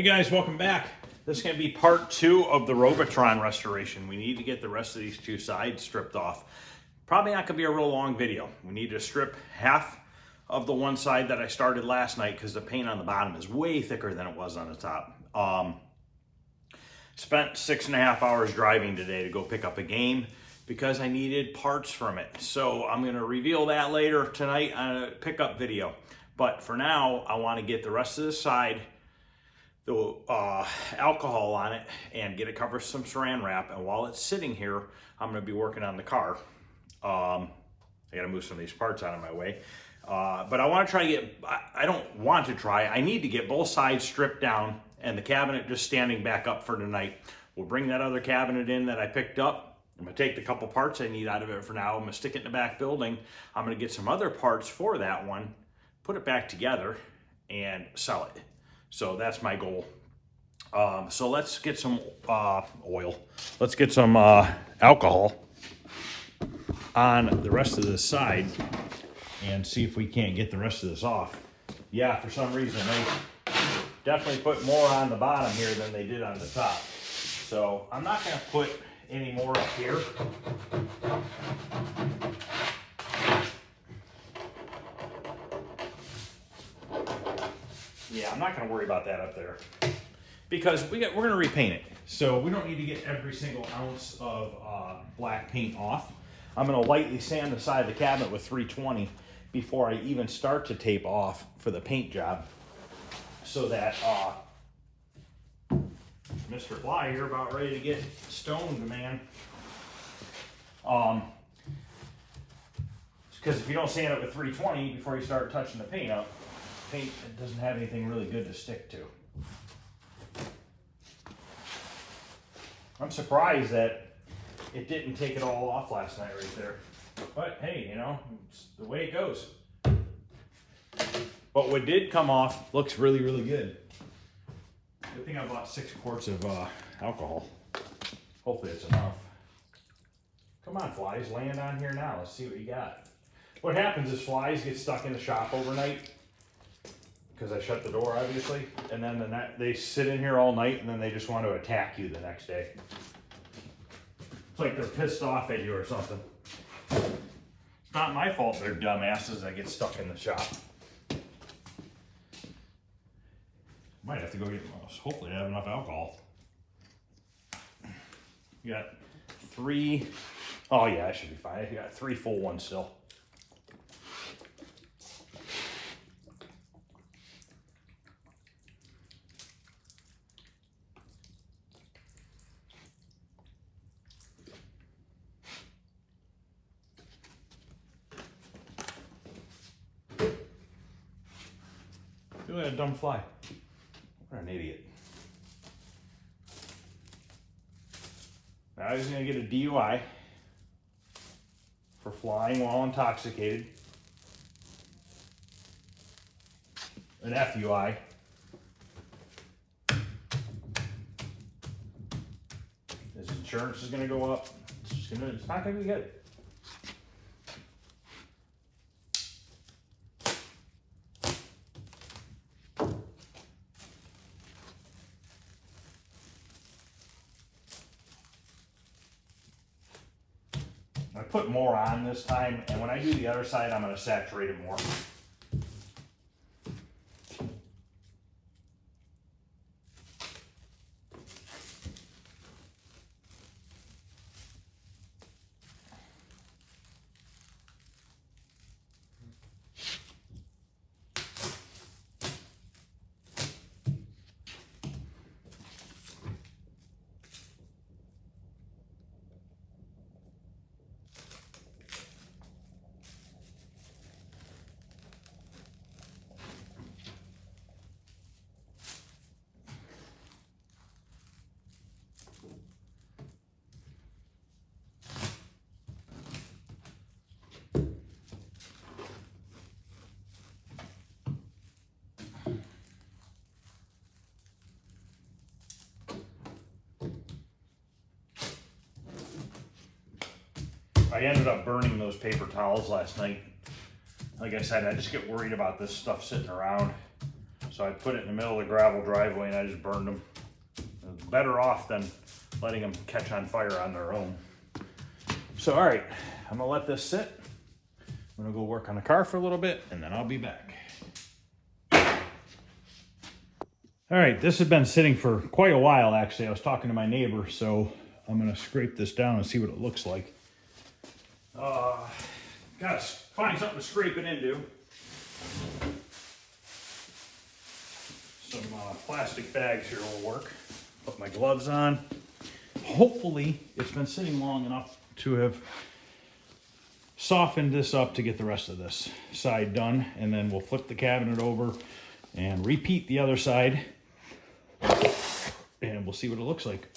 Hey guys, welcome back. This is going to be part 2 of the Robotron restoration. We need to get the rest of these two sides stripped off. Probably not going to be a real long video. We need to strip half of the one side that I started last night because the paint on the bottom is way thicker than it was on the top. Spent 6.5 hours driving today to go pick up a game because I needed parts from it. So I'm going to reveal that later tonight on a pickup video. But for now, I want to get the rest of the side, the alcohol on it, and get it covered with some saran wrap. And while it's sitting here, I'm going to be working on the car. I got to move some of these parts out of my way. But I want to try to get, I don't want to try, I need to get both sides stripped down and the cabinet just standing back up for tonight. We'll bring that other cabinet in that I picked up. I'm going to take the couple parts I need out of it for now. I'm going to stick it in the back building. I'm going to get some other parts for that one, put it back together, and sell it. So that's my goal. So let's get some oil. Let's get some alcohol on the rest of this side and see if we can't get the rest of this off. Yeah, for some reason they definitely put more on the bottom here than they did on the top. So I'm not going to put any more up here. Yeah, I'm not going to worry about that up there because we're going to repaint it. So we don't need to get every single ounce of black paint off. I'm going to lightly sand the side of the cabinet with 320 before I even start to tape off for the paint job, so that Mr. Fly here about ready to get stoned, man. Because if you don't sand it with 320 before you start touching the paint up, paint it doesn't have anything really good to stick to. I'm surprised that it didn't take it all off last night right there. But hey, you know, it's the way it goes. But what did come off looks really, really good. Good thing I bought 6 quarts of alcohol. Hopefully it's enough. Come on, flies, land on here now. Let's see what you got. What happens is flies get stuck in the shop overnight because I shut the door, obviously, and then they sit in here all night and then they just want to attack you the next day. It's like they're pissed off at you or something. It's not my fault they're dumbasses that get stuck in the shop. Might have to go get, hopefully I have enough alcohol. You got 3, oh yeah, I should be fine. You got 3 full ones still. Look at that dumb fly. What an idiot. Now he's going to get a DUI for flying while intoxicated. An FUI. His insurance is going to go up. It's not going to be good. I put more on this time, and when I do the other side, I'm going to saturate it more. I ended up burning those paper towels last night. Like I said, I just get worried about this stuff sitting around. So I put it in the middle of the gravel driveway and I just burned them. Better off than letting them catch on fire on their own. So, all right, I'm gonna let this sit. I'm gonna go work on the car for a little bit and then I'll be back. All right, this has been sitting for quite a while, actually. I was talking to my neighbor, so I'm gonna scrape this down and see what it looks like. Gotta find something to scrape it into. Some plastic bags here will work. Put my gloves on. Hopefully, it's been sitting long enough to have softened this up to get the rest of this side done. And then we'll flip the cabinet over and repeat the other side. And we'll see what it looks like.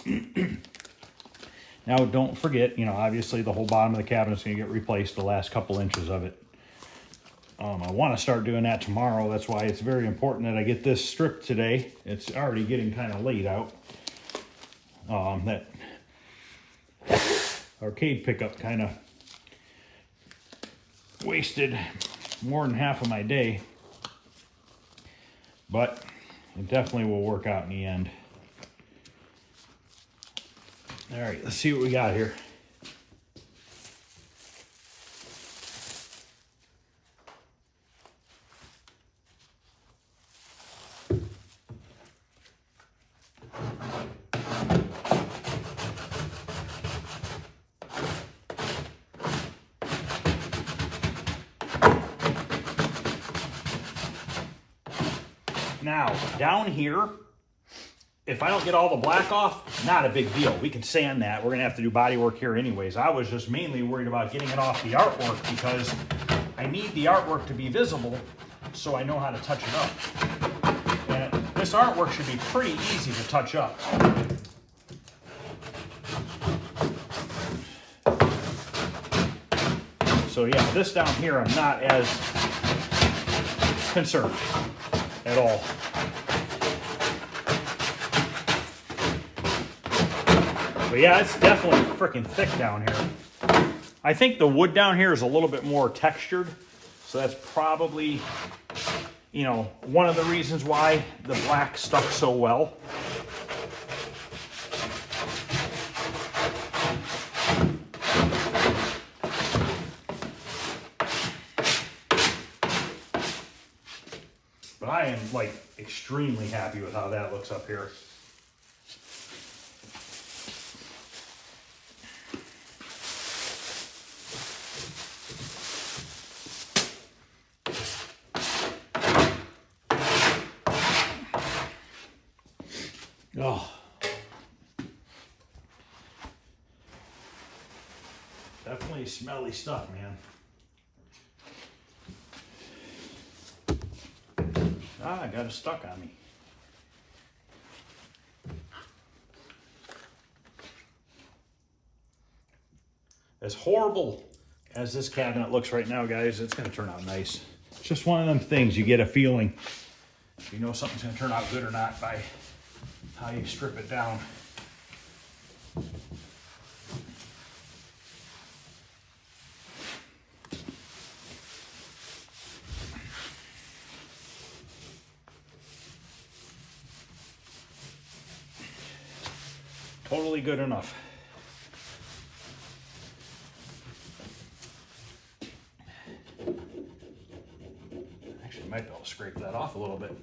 Now, don't forget, you know, obviously the whole bottom of the cabinet is going to get replaced, the last couple inches of it. I want to start doing that tomorrow. That's why it's very important that I get this stripped today. It's already getting kind of late out. That arcade pickup kind of wasted more than half of my day. But it definitely will work out in the end. All right, let's see what we got here. Now, down here, if I don't get all the black off, not a big deal. We can sand that. We're going to have to do body work here anyways. I was just mainly worried about getting it off the artwork because I need the artwork to be visible so I know how to touch it up. And this artwork should be pretty easy to touch up. So yeah, this down here I'm not as concerned at all. But yeah, it's definitely freaking thick down here. I think the wood down here is a little bit more textured. So that's probably, you know, one of the reasons why the black stuck so well. But I am like extremely happy with how that looks up here. Oh. Definitely smelly stuff, man. I got it stuck on me. As horrible as this cabinet looks right now, guys, it's going to turn out nice. It's just one of them things. You get a feeling. You know something's going to turn out good or not by how you strip it down. Totally good enough. Actually, I might be able to scrape that off a little bit.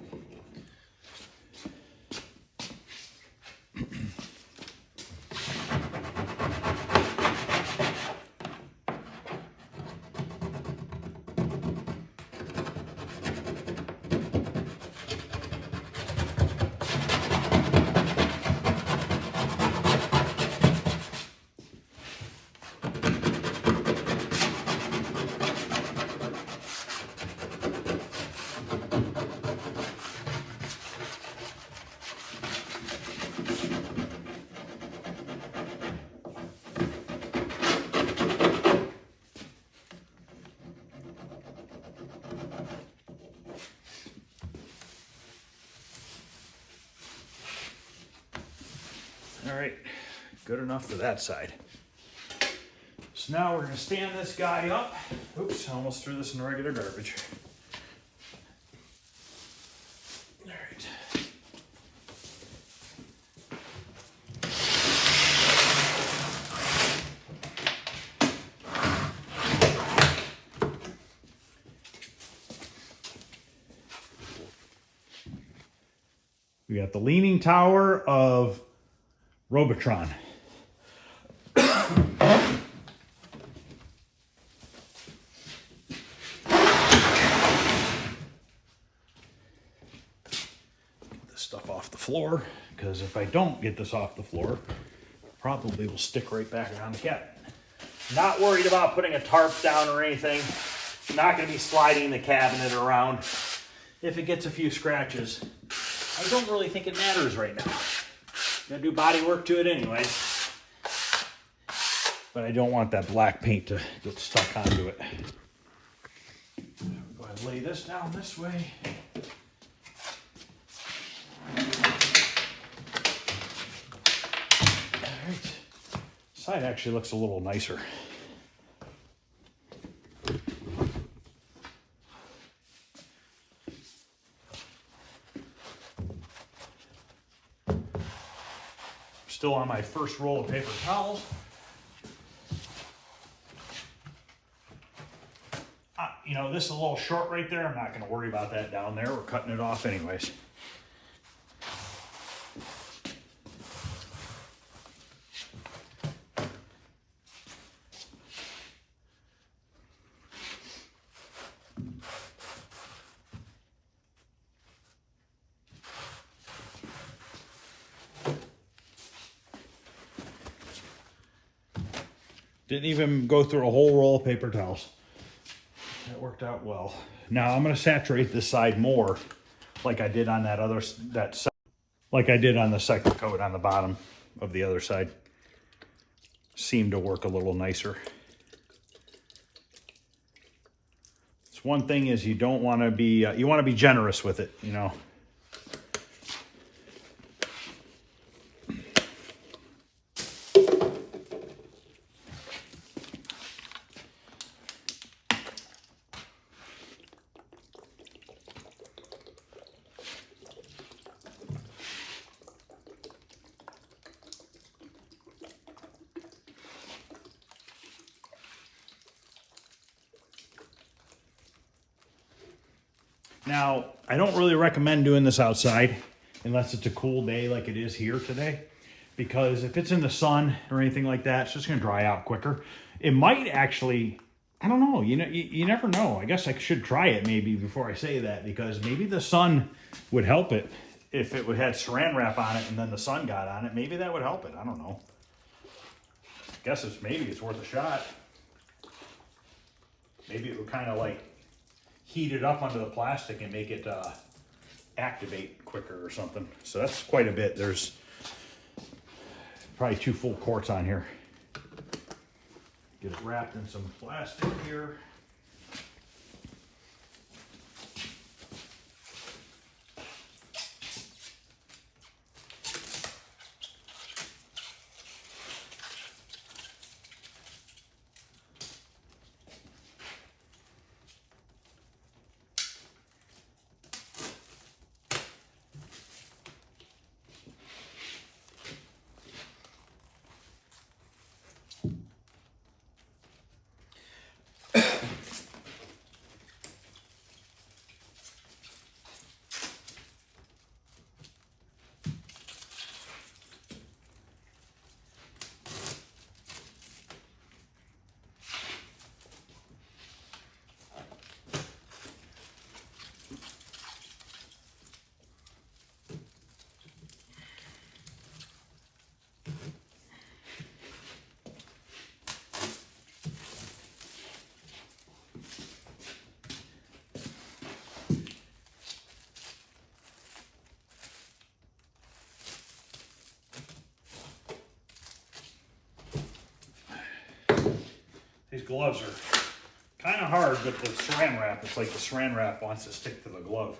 All right, good enough for that side. So now we're gonna stand this guy up. Oops, I almost threw this in the regular garbage. All We got the Leaning Tower of Robotron. Stuff off the floor, because if I don't get this off the floor, probably will stick right back around the cabinet. Not worried about putting a tarp down or anything. Not going to be sliding the cabinet around. If it gets a few scratches, I don't really think it matters right now. Gonna do body work to it anyway. But I don't want that black paint to get stuck onto it. Go ahead and lay this down this way. Alright, side actually looks a little nicer. Still on my first roll of paper towels. You know, this is a little short right there. I'm not going to worry about that down there. We're cutting it off anyways. Didn't even go through a whole roll of paper towels. That worked out well. Now I'm going to saturate this side more, like I did on like I did on the second coat on the bottom of the other side. Seemed to work a little nicer. It's one thing is you don't want to be you want to be generous with it, you know. Now, I don't really recommend doing this outside unless it's a cool day like it is here today, because if it's in the sun or anything like that, it's just going to dry out quicker. It might actually, I don't know, you never know. I guess I should try it maybe before I say that, because maybe the sun would help it if it had saran wrap on it and then the sun got on it. Maybe that would help it. I don't know. I guess maybe it's worth a shot. Maybe it would kind of like heat it up under the plastic and make it activate quicker or something. So that's quite a bit. There's probably 2 full quarts on here. Get it wrapped in some plastic here. These gloves are kind of hard, but the saran wrap, it's like the saran wrap wants to stick to the glove.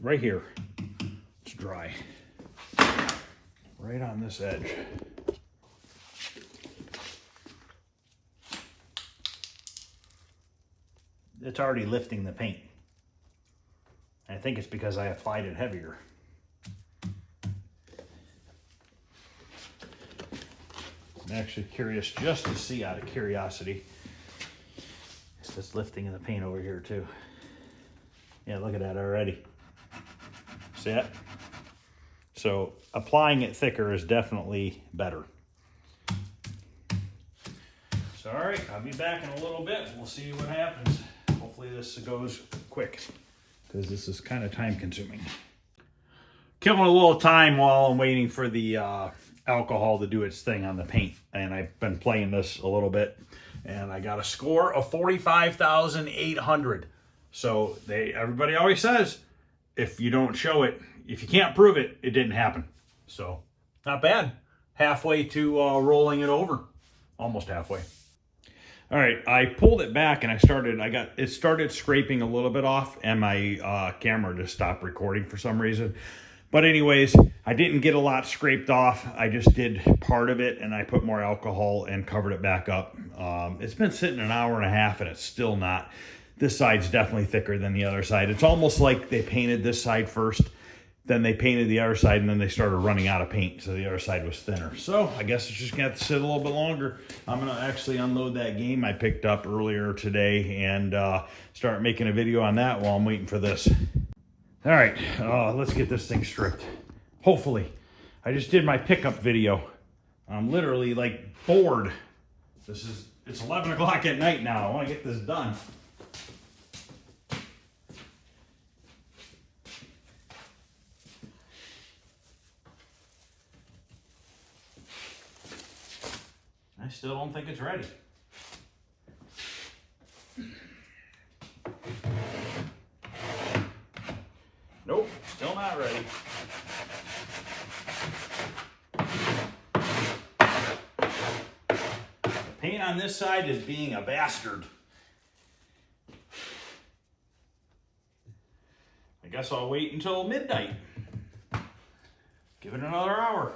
right here. It's dry. Right on this edge. It's already lifting the paint. I think it's because I applied it heavier. I'm actually curious just to see, out of curiosity, if it's lifting in the paint over here too. Yeah, look at that already. See that? So applying it thicker is definitely better. So all right, I'll be back in a little bit. We'll see what happens. Hopefully this goes quick, because this is kind of time consuming. Killing a little time while I'm waiting for the alcohol to do its thing on the paint. And I've been playing this a little bit, and I got a score of 45,800. So everybody always says, if you don't show it, if you can't prove it, it didn't happen. So not bad. Halfway to rolling it over. Almost halfway. All right, I pulled it back and it started scraping a little bit off, and my camera just stopped recording for some reason. But anyways, I didn't get a lot scraped off. I just did part of it, and I put more alcohol and covered it back up. It's been sitting an hour and a half, and it's still not. This side's definitely thicker than the other side. It's almost like they painted this side first, then they painted the other side, and then they started running out of paint, so the other side was thinner. So I guess it's just gonna have to sit a little bit longer. I'm gonna actually unload that game I picked up earlier today and start making a video on that while I'm waiting for this. All right, let's get this thing stripped. Hopefully. I just did my pickup video. I'm literally like bored. It's 11 o'clock at night now. I wanna get this done. I still don't think it's ready. Nope, still not ready. The paint on this side is being a bastard. I guess I'll wait until midnight. Give it another hour.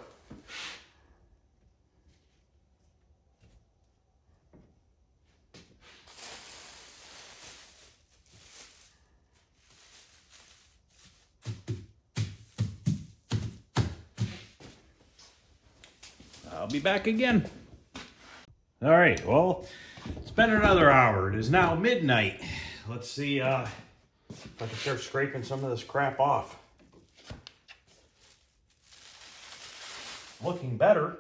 I'll be back again. All right, well, it's been another hour. It is now midnight. Let's see if I can start scraping some of this crap off. Looking better.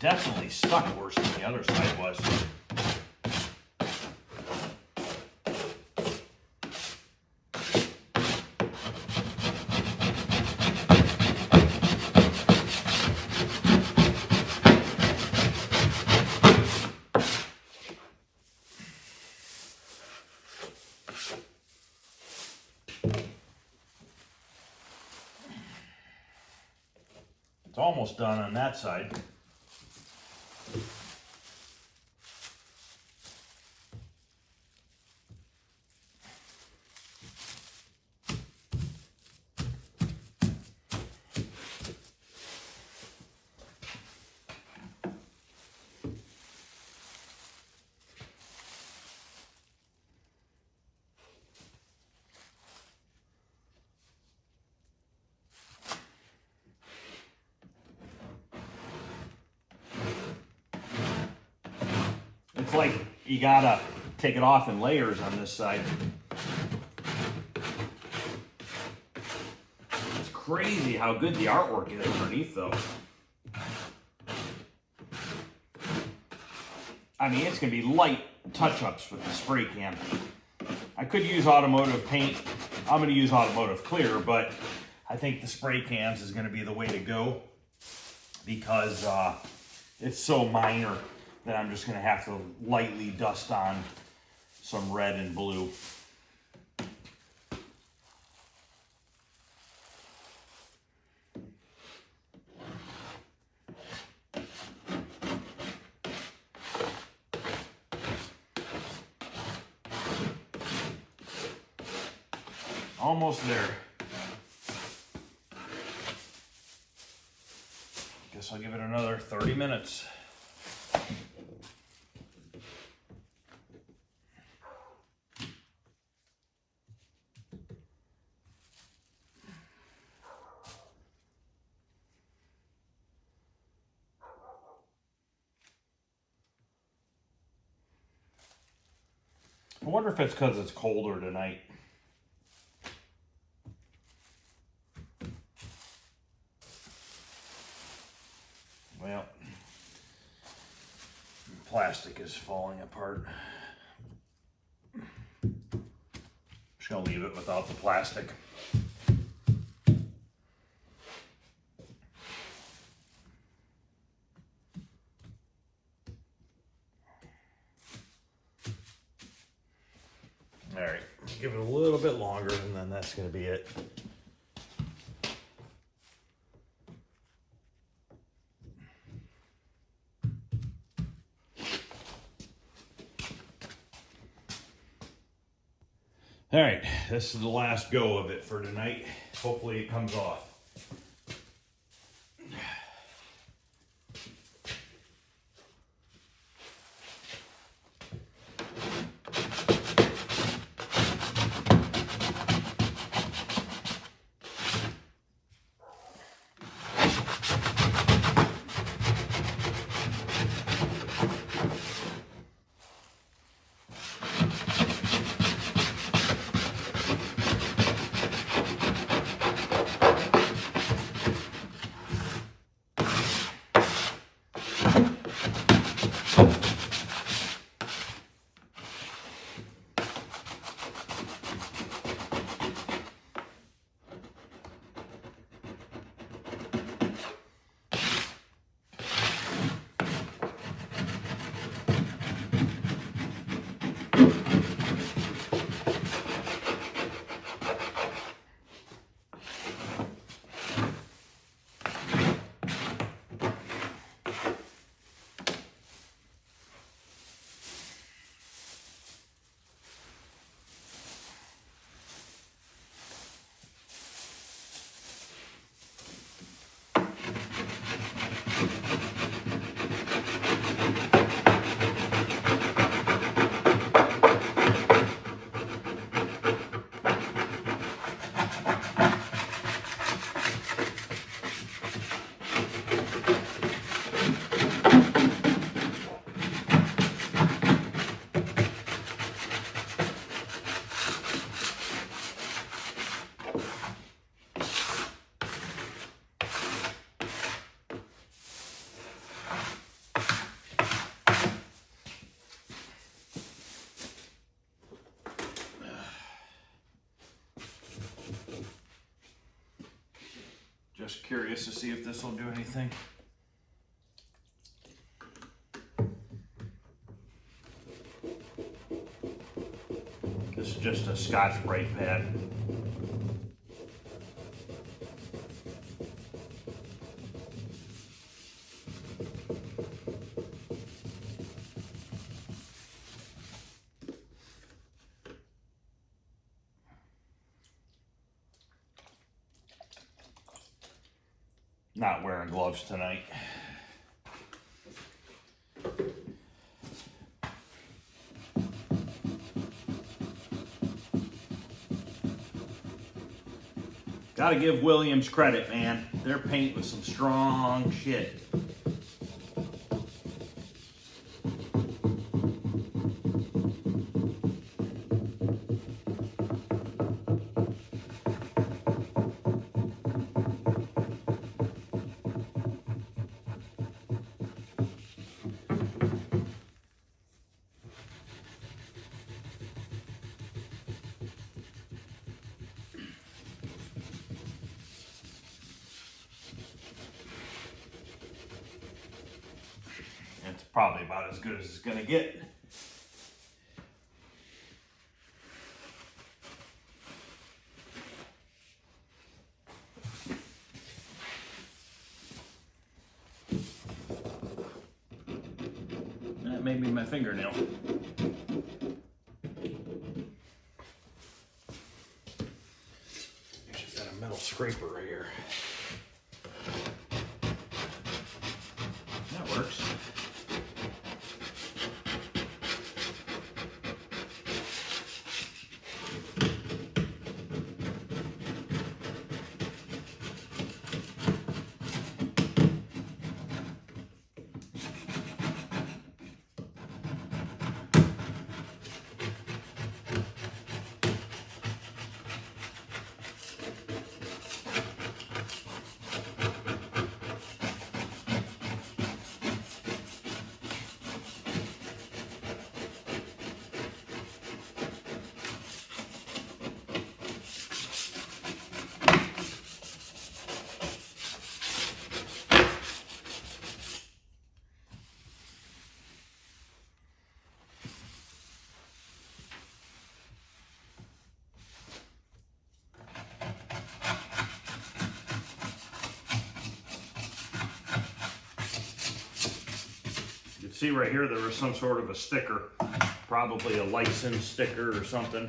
Definitely stuck worse than the other side was. It's almost done on that side. It's like you gotta take it off in layers on this side. It's crazy how good the artwork is underneath though. I mean, it's going to be light touch-ups with the spray can. I could use automotive paint. I'm going to use automotive clear, but I think the spray cans is going to be the way to go because it's so minor that I'm just going to have to lightly dust on some red and blue. Almost there. Guess I'll give it another 30 minutes. I wonder if it's because it's colder tonight. Well, plastic is falling apart. Just gonna leave it without the plastic. All right, give it a little bit longer and then that's gonna be it. All right, this is the last go of it for tonight. Hopefully it comes off. Just curious to see if this will do anything. This is just a Scotch Brite pad. Not wearing gloves tonight. Gotta give Williams credit, man. Their paint was some strong shit. probably about as good as it's gonna get. That may be my fingernail. She's got a metal scraper right here. That works. See right here, there was some sort of a sticker, probably a license sticker or something.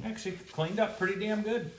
Actually cleaned up pretty damn good.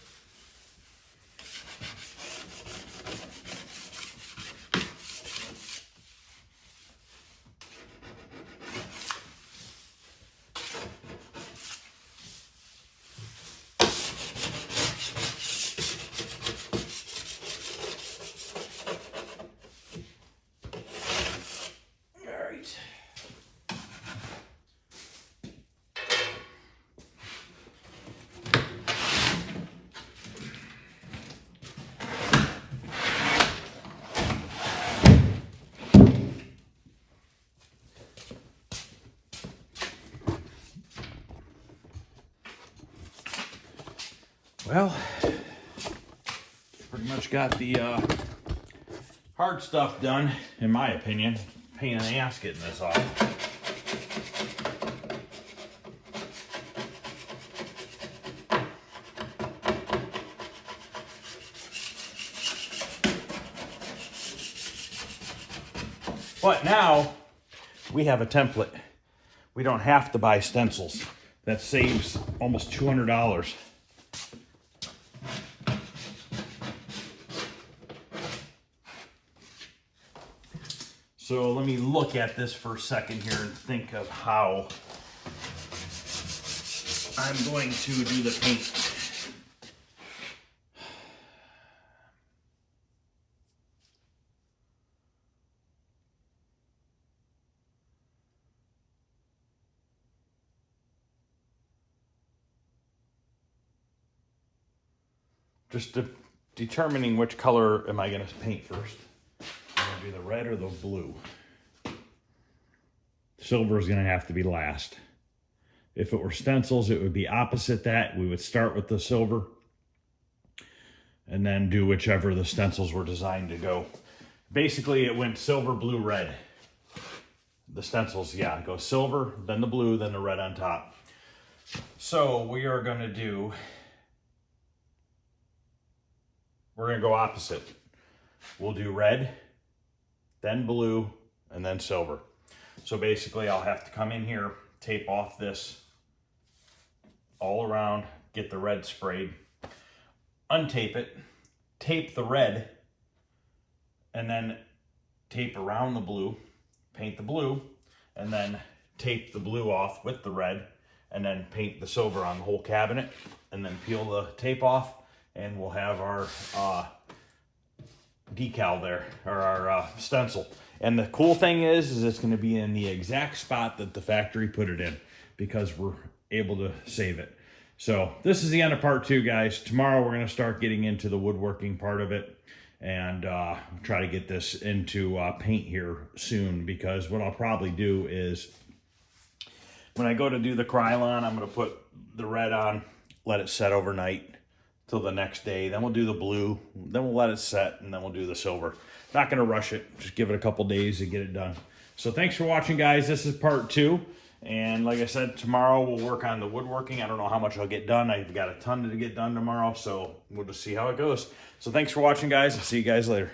Well, pretty much got the hard stuff done, in my opinion. Pain in the ass getting this off. But now we have a template. We don't have to buy stencils. That saves almost $200. So let me look at this for a second here and think of how I'm going to do the paint. Just determining which color am I going to paint first. I'm going to do the red or the blue. Silver is going to have to be last. If it were stencils, it would be opposite that. We would start with the silver and then do whichever the stencils were designed to go. Basically, it went silver, blue, red. The stencils, yeah, go silver, then the blue, then the red on top. So we are going to do, we're going to go opposite. We'll do red, then blue, and then silver. So basically, I'll have to come in here, tape off this all around, get the red sprayed, untape it, tape the red, and then tape around the blue, paint the blue, and then tape the blue off with the red and then paint the silver on the whole cabinet and then peel the tape off, and we'll have our decal there, or our stencil. And the cool thing is it's going to be in the exact spot that the factory put it in, because we're able to save it. So this is the end of part 2, guys. Tomorrow we're going to start getting into the woodworking part of it, and try to get this into paint here soon, because what I'll probably do is when I go to do the Krylon, I'm going to put the red on, let it set overnight till the next day. Then we'll do the blue, then we'll let it set, and then we'll do the silver. Not going to rush it. Just give it a couple days to get it done. So thanks for watching, guys. This is part 2. And like I said, tomorrow we'll work on the woodworking. I don't know how much I'll get done. I've got a ton to get done tomorrow, so we'll just see how it goes. So thanks for watching, guys. I'll see you guys later.